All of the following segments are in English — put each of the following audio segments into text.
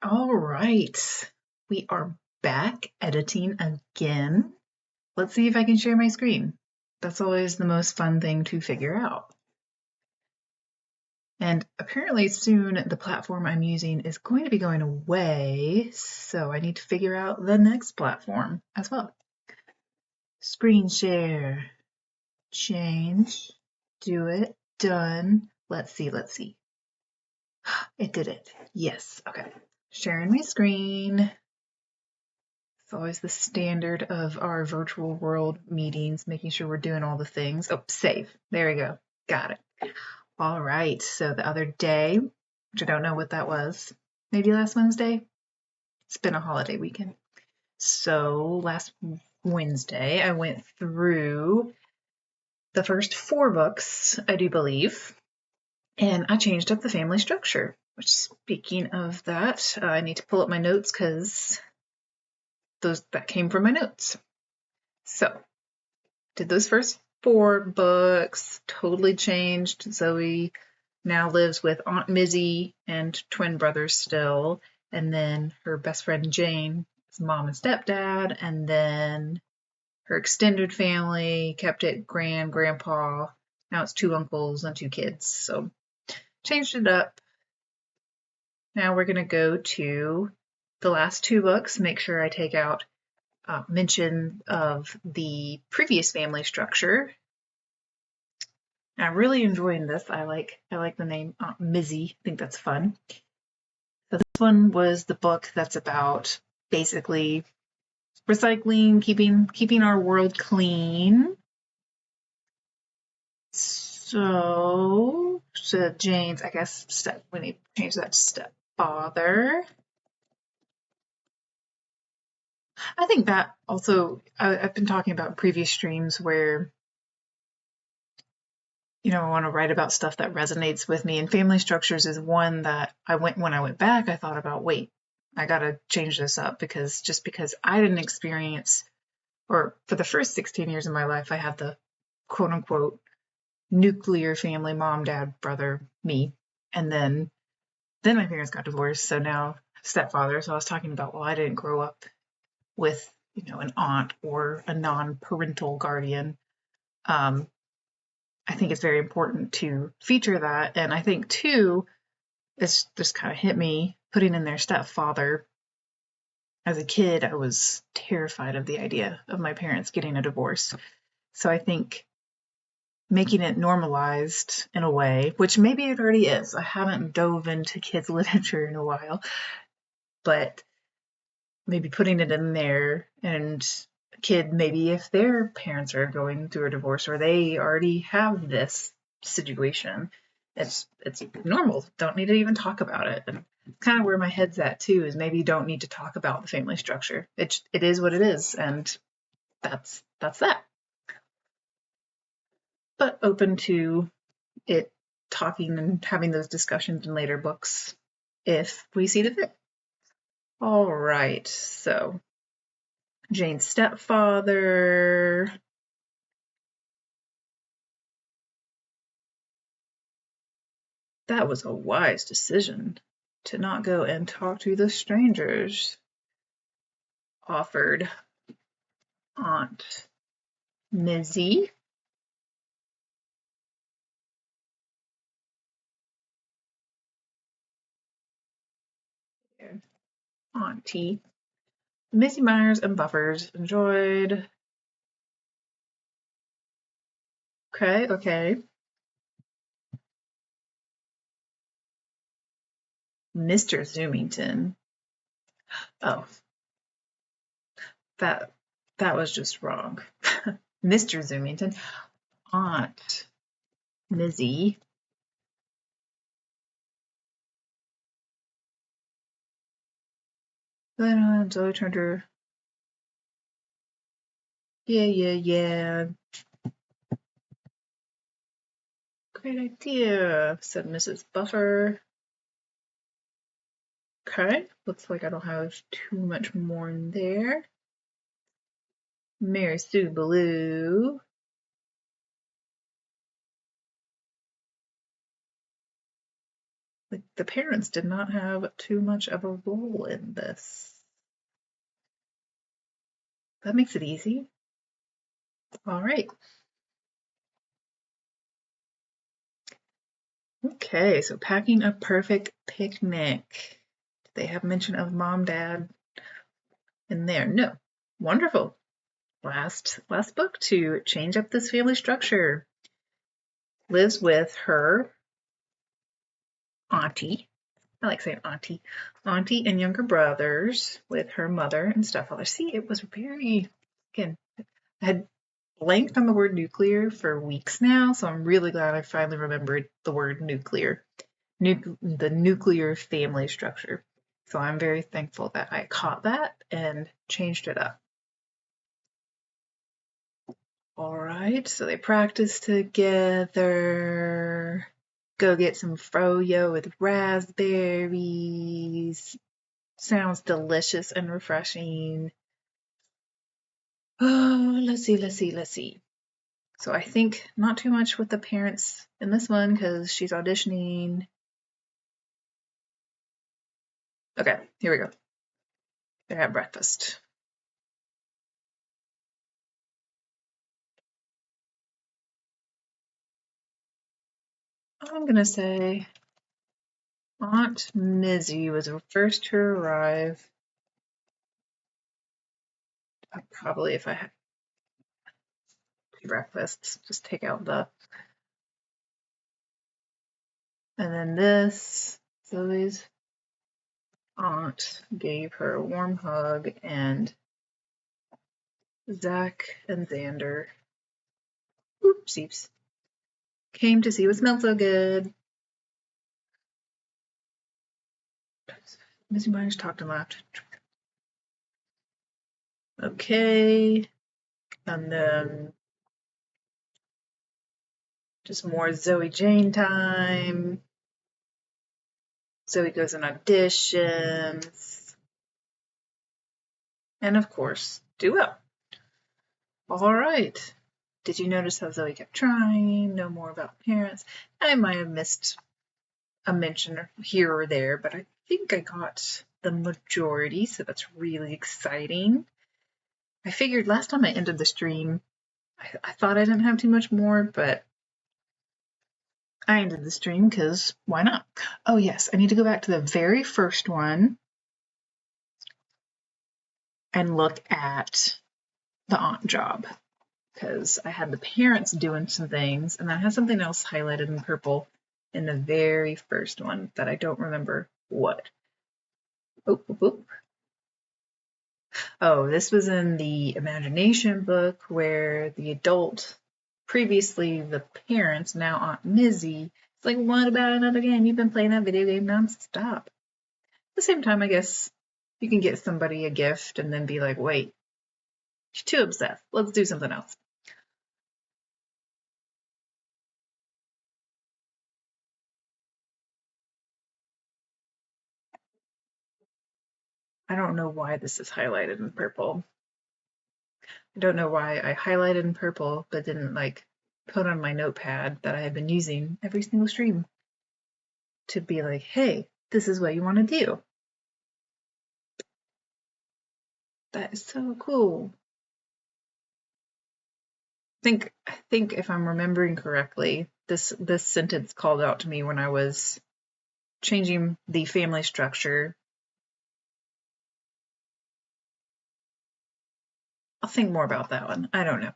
All right, we are back editing again. Let's see if I can share my screen. That's always the most fun thing to figure out. And apparently soon the platform I'm using is going to be going away, so I need to figure out the next platform as well. Screen share, change, do it, done. Let's see. It did it. Yes, okay. Sharing my screen. It's always the standard of our virtual world meetings, making sure we're doing all the things. Oh, save. There we go. Got it. All right. So the other day, which I don't know what that was, maybe last Wednesday. It's been a holiday weekend. So last Wednesday, I went through the first 4 books, I do believe, and I changed up the family structure. Which, speaking of that, I need to pull up my notes because that came from my notes. So, did those first 4 books, totally changed. Zoe now lives with Aunt Mizzy and twin brothers still, and then her best friend Jane is mom and stepdad, and then her extended family kept it grandpa. Now it's 2 uncles and 2 kids, so changed it up. Now we're going to go to the last 2 books, make sure I take out mention of the previous family structure. I'm really enjoying this. I like the name Aunt Mizzy. I think that's fun. So this one was the book that's about basically recycling, keeping our world clean. So Jane's, I guess, we need to change that to stepfather. I think that also, I've been talking about in previous streams where, I want to write about stuff that resonates with me. And family structures is one that when I went back, I thought about, wait, I got to change this up because I didn't experience, or for the first 16 years of my life, I had the quote unquote nuclear family, mom, dad, brother, me. And then my parents got divorced. So now stepfather. So I was talking about, well, I didn't grow up with, an aunt or a non-parental guardian. I think it's very important to feature that. And I think, too, it's just kind of hit me putting in their stepfather. As a kid, I was terrified of the idea of my parents getting a divorce. So I think making it normalized in a way, which maybe it already is. I haven't dove into kids' literature in a while, but maybe putting it in there and kid, maybe if their parents are going through a divorce or they already have this situation, it's normal. Don't need to even talk about it. And kind of where my head's at too is maybe you don't need to talk about the family structure. It is what it is, and that's that. But open to it talking and having those discussions in later books if we see the fit. All right, so Jane's stepfather. That was a wise decision to not go and talk to the strangers, offered Aunt Mizzy. Auntie. Missy Myers and Buffers enjoyed. Okay. Mr. Zoomington. Oh, that was just wrong. Mr. Zoomington. Aunt Mizzy. Then Zoe turned her. Yeah. Great idea, said Mrs. Buffer. Okay, looks like I don't have too much more in there. Mary Sue Blue. Like the parents did not have too much of a role in this. That makes it easy. All right. Okay, so packing a perfect picnic. Did they have mention of mom, dad in there? No. Wonderful. Last book to change up this family structure. Lives with her auntie. I like saying auntie. Auntie and younger brothers with her mother and stepfather. See, it was very, again, I had blanked on the word nuclear for weeks now, so I'm really glad I finally remembered the word nuclear. The nuclear family structure. So I'm very thankful that I caught that and changed it up. All right, so they practice together. Go get some froyo with raspberries. Sounds delicious and refreshing. Oh, let's see. So I think not too much with the parents in this one because she's auditioning. Okay, here we go. They're at breakfast. I'm gonna say Aunt Mizzy was the first to arrive. Probably if I had breakfasts, just take out the. And then this, Zoe's aunt gave her a warm hug, and Zach and Xander, oopsies, came to see what smelled so good. Mizzy Myers talked and laughed. Okay, and then just more Zoe Jane time. Zoe goes on auditions. And of course, duo. All right. Did you notice how Zoe kept trying? Know more about parents? I might have missed a mention here or there, but I think I got the majority, so that's really exciting. I figured last time I ended the stream, I thought I didn't have too much more, but I ended the stream because why not? Oh, yes, I need to go back to the very first one and look at the aunt job because I had the parents doing some things, and then I had something else highlighted in purple in the very first one that I don't remember what. Oh, this was in the imagination book where the adult, previously the parents, now Aunt Mizzy, it's like, what about another game? You've been playing that video game nonstop. At the same time, I guess you can get somebody a gift and then be like, wait, she's too obsessed. Let's do something else. I don't know why this is highlighted in purple. I don't know why I highlighted in purple but didn't like put on my notepad that I had been using every single stream to be like, hey, this is what you want to do. That is so cool. I think if I'm remembering correctly, this sentence called out to me when I was changing the family structure. I'll think more about that one. I don't know.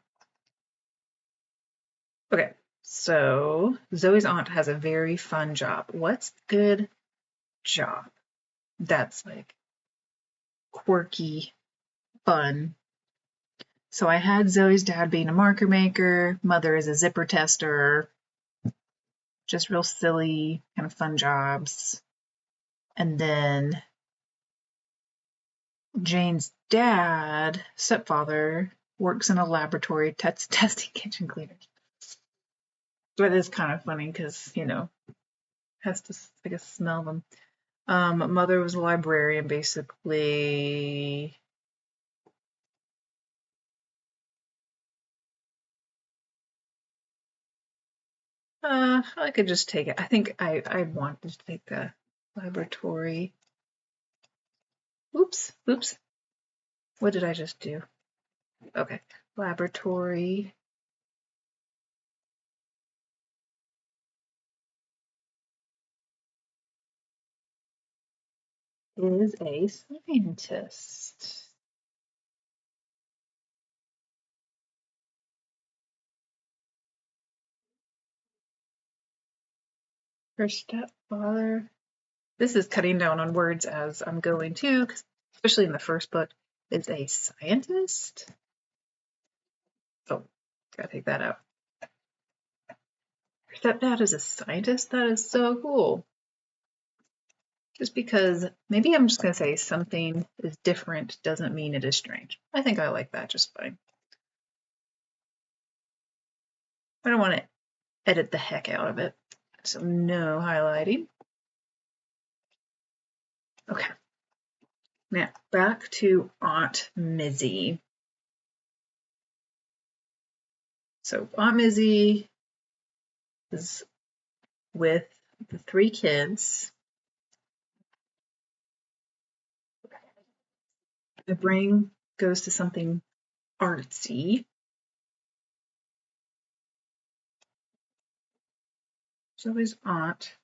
Okay, so Zoe's aunt has a very fun job. What's good job? That's like quirky, fun. So I had Zoe's dad being a marker maker, mother is a zipper tester, just real silly, kind of fun jobs. And then Jane's dad, stepfather, works in a laboratory testing kitchen cleaners. But it's kind of funny because, has to, I guess, smell them. Mother was a librarian, basically. I could just take it. I think I wanted to take Laboratory. Oops. What did I just do? Okay. Laboratory is a scientist. Her stepfather. This is cutting down on words as I'm going too, especially in the first book, is a scientist. Oh, gotta take that out. Her stepdad is a scientist? That is so cool. Just because maybe I'm just going to say something is different doesn't mean it is strange. I think I like that just fine. I don't want to edit the heck out of it. So no highlighting. Okay. Now back to Aunt Mizzy. So Aunt Mizzy is with the 3 kids. The brain goes to something artsy. Zoe's aunt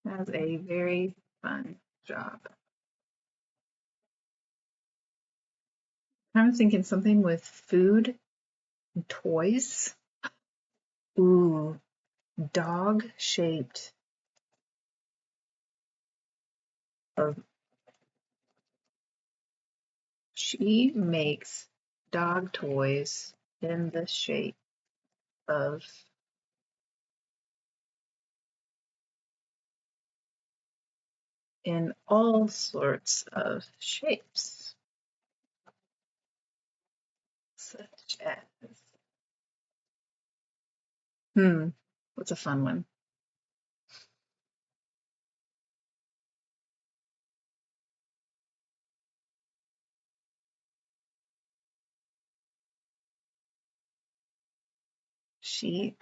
has a very fun job. I'm thinking something with food and toys. Ooh, dog-shaped. She makes dog toys in the shape of in all sorts of shapes, such as what's a fun one?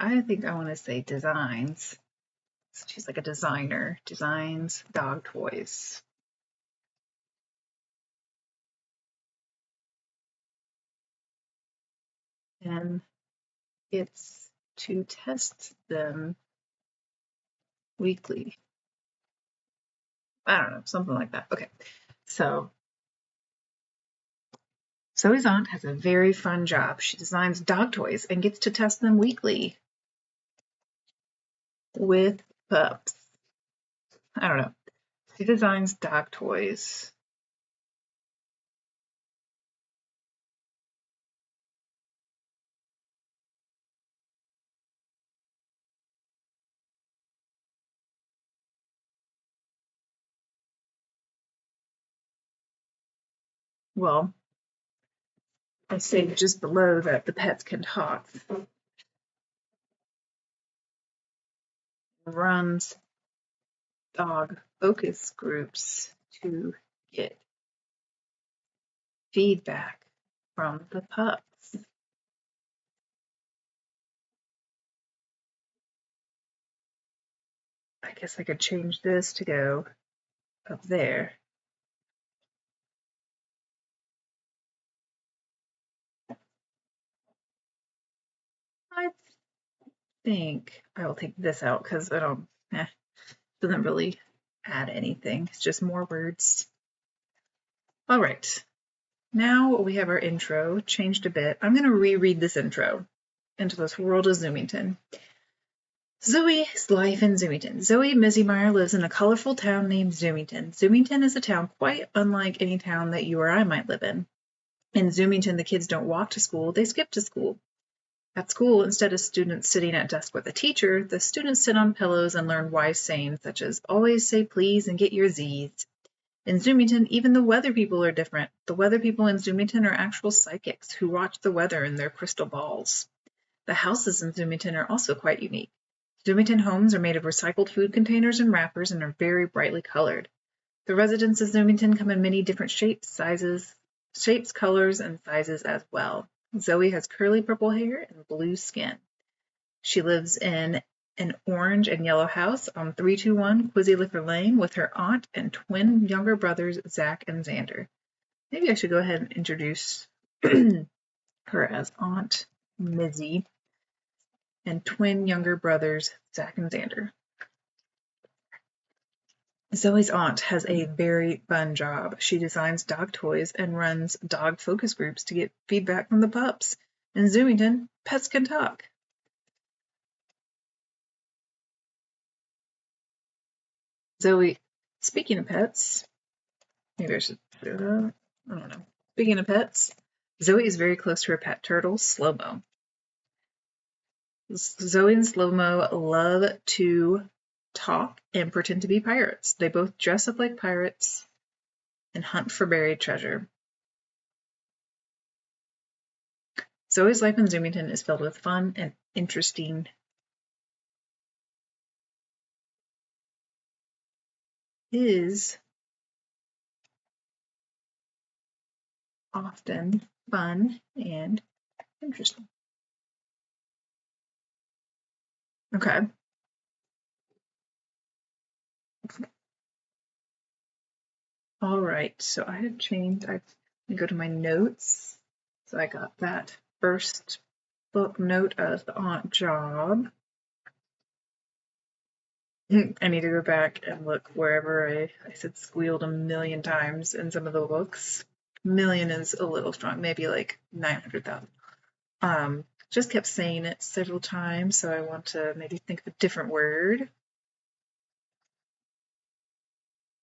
I think I want to say designs. She's like a designer, designs dog toys. And it's to test them weekly. I don't know, something like that. Okay, so Zoe's aunt has a very fun job. She designs dog toys and gets to test them weekly with pups. I don't know. She designs dog toys. Well, I say just below that the pets can talk. Runs dog focus groups to get feedback from the pups. I guess I could change this to go up there. I think I will take this out because I don't, doesn't really add anything. It's just more words. All right. Now we have our intro changed a bit. I'm going to reread this intro into this world of Zoomington. Zoe's life in Zoomington. Zoe Mizzymeyer lives in a colorful town named Zoomington. Zoomington is a town quite unlike any town that you or I might live in. In Zoomington, the kids don't walk to school, they skip to school. At school, instead of students sitting at desk with a teacher, the students sit on pillows and learn wise sayings such as always say please and get your Z's. In Zoomington, even the weather people are different. The weather people in Zoomington are actual psychics who watch the weather in their crystal balls. The houses in Zoomington are also quite unique. Zoomington homes are made of recycled food containers and wrappers and are very brightly colored. The residents of Zoomington come in many different shapes, sizes, shapes, colors, and sizes as well. Zoe has curly purple hair and blue skin. She lives in an orange and yellow house on 321 Quizzilicker Lane with her aunt and twin younger brothers, Zach and Xander. Maybe I should go ahead and introduce her as Aunt Mizzy and twin younger brothers, Zach and Xander. Zoe's aunt has a very fun job. She designs dog toys and runs dog focus groups to get feedback from the pups. In Zoomington, pets can talk. Zoe, speaking of pets, maybe I should do that. I don't know. Speaking of pets, Zoe is very close to her pet turtle, Slow-Mo. Zoe and Slow-Mo love to talk and pretend to be pirates. They both dress up like pirates and hunt for buried treasure. Zoe's life in Zoomington is filled with fun and interesting is often fun and interesting. Okay. All right, so I have changed. I go to my notes. So I got that first book note of the aunt job. I need to go back and look wherever I said squealed a million times in some of the books. Million is a little strong, maybe like 900,000. Just kept saying it several times, so I want to maybe think of a different word.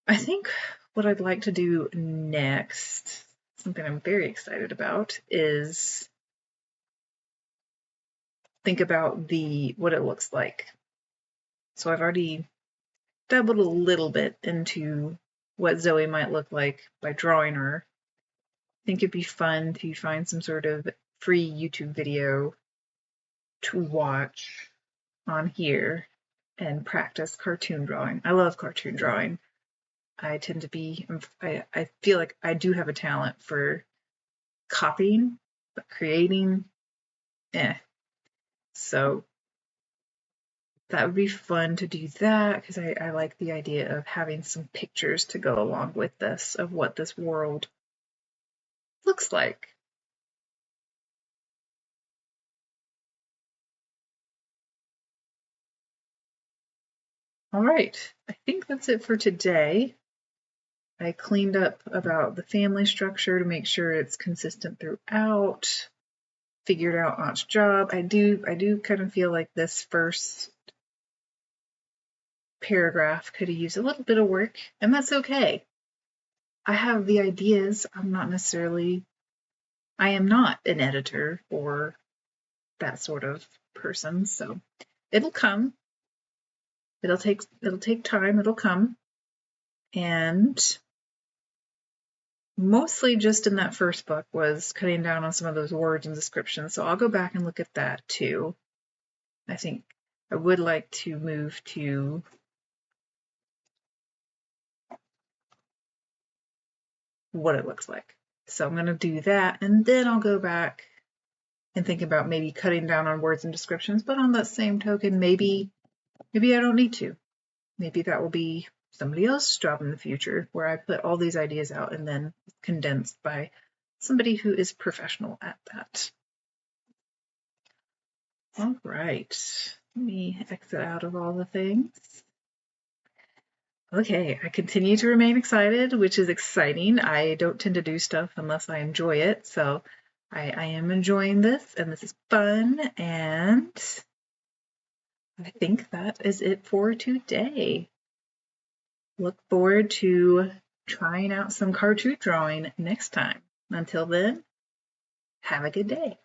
I think what I'd like to do next, something I'm very excited about, is think about what it looks like. So I've already dabbled a little bit into what Zoe might look like by drawing her. I think it'd be fun to find some sort of free YouTube video to watch on here and practice cartoon drawing. I love cartoon drawing. I tend to be, I feel like I do have a talent for copying, but creating, So that would be fun to do that because I like the idea of having some pictures to go along with this of what this world looks like. All right, I think that's it for today. I cleaned up about the family structure to make sure it's consistent throughout. Figured out Aunt's job. I do kind of feel like this first paragraph could have used a little bit of work, and that's okay. I have the ideas. I am not an editor or that sort of person, so it'll come. It'll take time, it'll come. And mostly just in that first book was cutting down on some of those words and descriptions, so I'll go back and look at that too. I think I would like to move to what it looks like. So I'm going to do that, and then I'll go back and think about maybe cutting down on words and descriptions, but on that same token, maybe I don't need to. Maybe that will be somebody else's job in the future where I put all these ideas out and then condensed by somebody who is professional at that. All right, let me exit out of all the things. Okay, I continue to remain excited, which is exciting. I don't tend to do stuff unless I enjoy it, so I am enjoying this, and this is fun, and I think that is it for today. Look forward to trying out some cartoon drawing next time. Until then, have a good day.